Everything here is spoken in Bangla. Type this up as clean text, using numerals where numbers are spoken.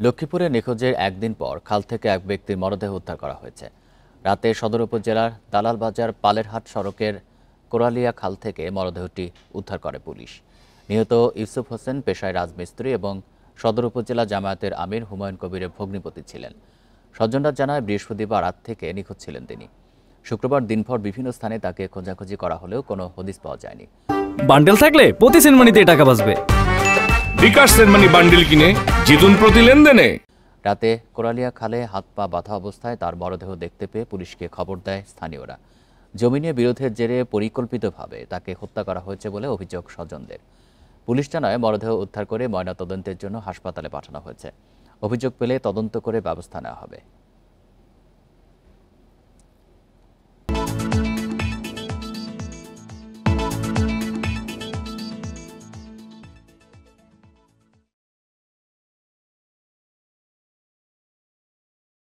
লক্ষ্মীপুরে নিখোঁজের একদিন পর খাল থেকে এক ব্যক্তির মরদেহ উদ্ধার করা হয়েছে। রাতে সদর উপজেলার দালালবাজার পালেরহাট সড়কের কোরালিয়া খাল থেকে মরদেহটি উদ্ধার করে পুলিশ। নিহত ইউসুফ হোসেন পেশায় রাজমিস্ত্রি এবং সদর উপজেলা জামায়াতের আমির হুমায়ুন কবিরের ভগ্নিপতি ছিলেন। স্বজনরা জানায় বৃহস্পতিবার রাত থেকে নিখোঁজ ছিলেন তিনি। শুক্রবার দিনভর বিভিন্ন স্থানে তাকে খোঁজাখুঁজি করা হলেও কোনো হদিস পাওয়া যায়নি। বান্ডেল থাকলে প্রতি সেনমানিতে টাকা বাঁচবে। বিকাশ সেনমানি বান্ডেল কিনে জিতুন প্রতি লেনদেনে। রাতে কোরালিয়া খালে হাত পা বাঁধা অবস্থায় তার মরদেহ দেখতে পেয়ে পুলিশকে খবর দেয় স্থানীয়রা। জমি নিয়ে বিরোধের জেরে পরিকল্পিতভাবে তাকে হত্যা করা হয়েছে বলে অভিযোগ স্বজনদের। পুলিশ জানায় মরদেহ উদ্ধার করে ময়নাতদন্তের জন্য হাসপাতালে পাঠানো হয়েছে। অভিযোগ পেলে তদন্ত করে ব্যবস্থা নেওয়া হবে।